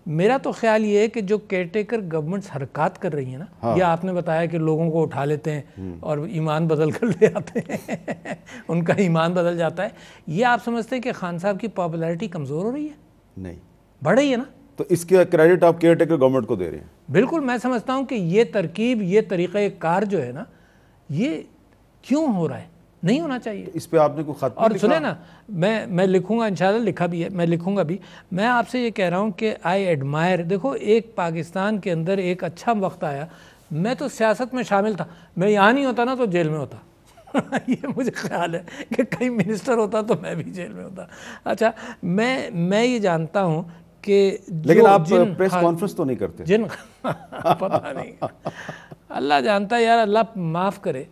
میرا تو خیال یہ ہے کہ جو کیئر ٹیکر گورنمنٹس حرکات کر رہی ہیں نا، یہ آپ نے بتایا کہ لوگوں کو اٹھا لیتے ہیں اور ایمان بدل کر لے آتے ہیں ان کا ایمان بدل جاتا ہے، یہ آپ سمجھتے ہیں کہ خان صاحب کی پاپولیرٹی کمزور ہو رہی ہے؟ نہیں، بڑھ رہی ہے نا؟ تو اس کا کریڈٹ آپ کیئر ٹیکر گورنمنٹ کو دے رہے ہیں؟ بالکل، میں سمجھتا ہوں کہ یہ ترکیب، یہ طریقہ کار جو ہے نا، یہ کیوں ہو رہا ہے؟ نہیں ہونا چاہیے۔ اس پہ آپ نے کوئی خط اور سنیں نا، میں لکھوں گا، انشاءاللہ لکھا بھی ہے، میں لکھوں گا بھی۔ میں آپ سے یہ کہہ رہا ہوں کہ آئی ایڈمائر، دیکھو ایک پاکستان کے اندر ایک اچھا وقت آیا، میں تو سیاست میں شامل تھا، میں یہاں نہیں ہوتا نا تو جیل میں ہوتا یہ مجھے خیال ہے کہ کہیں منسٹر ہوتا تو میں بھی جیل میں ہوتا۔ اچھا، میں یہ جانتا ہوں کہ لیکن آپ پریس کانفرنس تو نہیں کرتے؟ پتہ نہیں، اللہ جانتا ہے یار، اللہ معاف کرے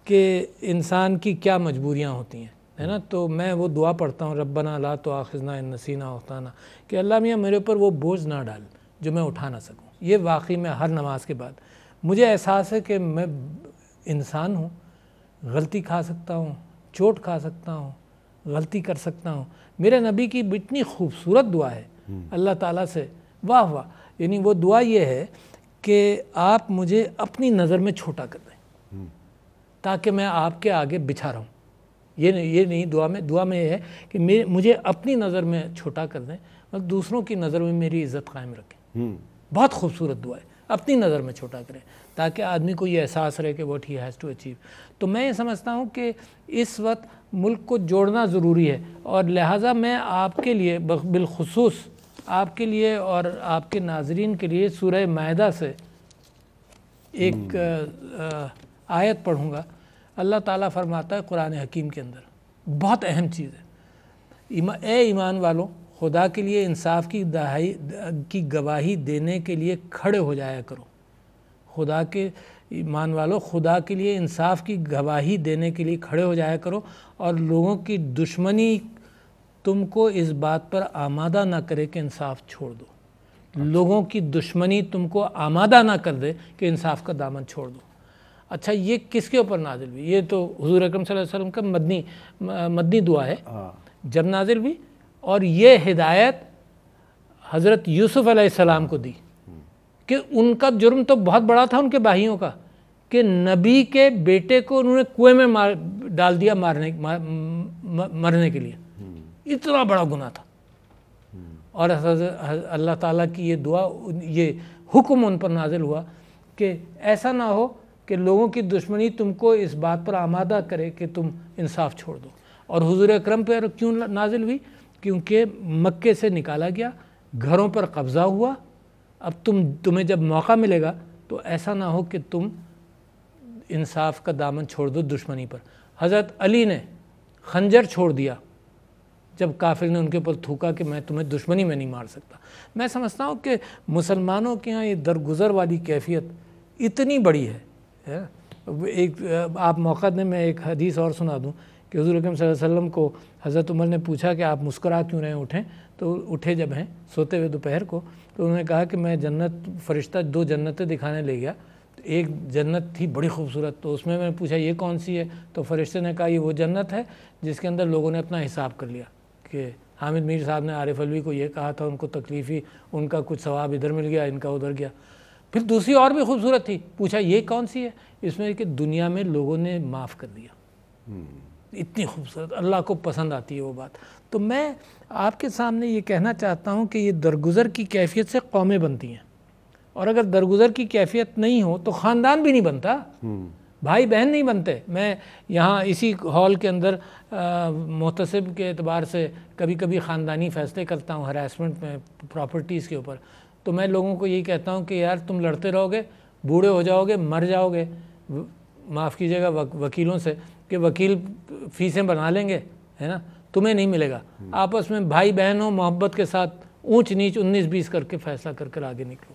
کہ انسان کی کیا مجبوریاں ہوتی ہیں، ہے نا؟ تو میں وہ دعا پڑھتا ہوں، ربنا لا تؤاخذنا ان نسینا او اخطانا، کہ اللہ میاں میرے اوپر وہ بوجھ نہ ڈال جو میں اٹھا نہ سکوں۔ یہ واقعی میں ہر نماز کے بعد مجھے احساس ہے کہ میں انسان ہوں، غلطی کھا سکتا ہوں، چوٹ کھا سکتا ہوں، غلطی کر سکتا ہوں۔ میرے نبی کی اتنی خوبصورت دعا ہے اللہ تعالیٰ سے، واہ واہ، یعنی وہ دعا یہ ہے کہ آپ مجھے اپنی نظر میں چھوٹا کر دیں تاکہ میں آپ کے آگے بچھا رہوں۔ یہ نہیں دعا میں یہ ہے کہ مجھے اپنی نظر میں چھوٹا کر دیں اور دوسروں کی نظر میں میری عزت قائم رکھیں۔ بہت خوبصورت دعا ہے، اپنی نظر میں چھوٹا کریں تاکہ آدمی کو یہ احساس رہے کہ what he has to achieve. تو میں یہ سمجھتا ہوں کہ اس وقت ملک کو جوڑنا ضروری ہے، اور لہٰذا میں آپ کے لیے بالخصوص آپ کے لیے اور آپ کے ناظرین کے لیے سورہ مائدہ سے ایک آیت پڑھوں گا۔ اللہ تعالیٰ فرماتا ہے قرآن حکیم کے اندر، بہت اہم چیز ہے، اے ایمان والوں، خدا کے لیے انصاف کی گواہی دینے کے لیے کھڑے ہو جایا کرو۔ خدا کے ایمان والوں، خدا کے لیے انصاف کی گواہی دینے کے لیے کھڑے ہو جایا کرو، اور لوگوں کی دشمنی تم کو اس بات پر آمادہ نہ کرے کہ انصاف چھوڑ دو۔ لوگوں کی دشمنی تم کو آمادہ نہ کر دے کہ انصاف کا دامن چھوڑ دو۔ اچھا، یہ کس کے اوپر نازل ہوئی؟ یہ تو حضور اکرم صلی اللہ علیہ وسلم کا مدنی دعا ہے جب نازل ہوئی، اور یہ ہدایت حضرت یوسف علیہ السلام کو دی کہ ان کا جرم تو بہت بڑا تھا ان کے بھائیوں کا، کہ نبی کے بیٹے کو انہوں نے کنویں میں ڈال دیا مرنے کے لیے، اتنا بڑا گناہ تھا۔ اور اللہ تعالیٰ کی یہ دعا، یہ حکم ان پر نازل ہوا کہ ایسا نہ ہو کہ لوگوں کی دشمنی تم کو اس بات پر آمادہ کرے کہ تم انصاف چھوڑ دو۔ اور حضور اکرم پر کیوں نازل ہوئی؟ کیونکہ مکے سے نکالا گیا، گھروں پر قبضہ ہوا، اب تمہیں جب موقع ملے گا تو ایسا نہ ہو کہ تم انصاف کا دامن چھوڑ دو دشمنی پر۔ حضرت علی نے خنجر چھوڑ دیا جب کافر نے ان کے اوپر تھوکا کہ میں تمہیں دشمنی میں نہیں مار سکتا۔ میں سمجھتا ہوں کہ مسلمانوں کے ہاں یہ درگزر والی کیفیت اتنی بڑی ہے۔ ایک آپ موقع دیں، میں ایک حدیث اور سنا دوں کہ حضور اکرم صلی اللہ علیہ وسلم کو حضرت عمر نے پوچھا کہ آپ مسکرا کیوں رہے اٹھیں؟ تو اٹھے جب ہیں سوتے ہوئے دوپہر کو، تو انہوں نے کہا کہ میں فرشتہ 2 جنتیں دکھانے لے گیا، ایک جنت تھی بڑی خوبصورت، تو اس میں نے پوچھا یہ کون سی ہے؟ تو فرشتے نے کہا یہ وہ جنت ہے جس کے اندر لوگوں نے اپنا حساب کر لیا کہ حامد میر صاحب نے عارف علوی کو یہ کہا تھا، ان کو تکلیفی، ان کا کچھ ثواب ادھر مل گیا، ان کا ادھر گیا۔ پھر دوسری اور بھی خوبصورت تھی، پوچھا یہ کون سی ہے؟ اس میں کہ دنیا میں لوگوں نے معاف کر دیا۔ اتنی خوبصورت، اللہ کو پسند آتی ہے وہ بات۔ تو میں آپ کے سامنے یہ کہنا چاہتا ہوں کہ یہ درگزر کی کیفیت سے قومیں بنتی ہیں، اور اگر درگزر کی کیفیت نہیں ہو تو خاندان بھی نہیں بنتا، بھائی بہن نہیں بنتے۔ میں یہاں اسی ہال کے اندر محتسب کے اعتبار سے کبھی کبھی خاندانی فیصلے کرتا ہوں ہراسمنٹ میں، پراپرٹیز کے اوپر، تو میں لوگوں کو یہی کہتا ہوں کہ یار تم لڑتے رہو گے، بوڑھے ہو جاؤ گے، مر جاؤ گے، معاف کیجیے گا وکیلوں سے کہ وکیل فیسیں بنا لیں گے، ہے نا، تمہیں نہیں ملے گا۔ آپس میں بھائی بہن ہو، محبت کے ساتھ اونچ نیچ 19-20 کر کے فیصلہ کر آگے نکلو۔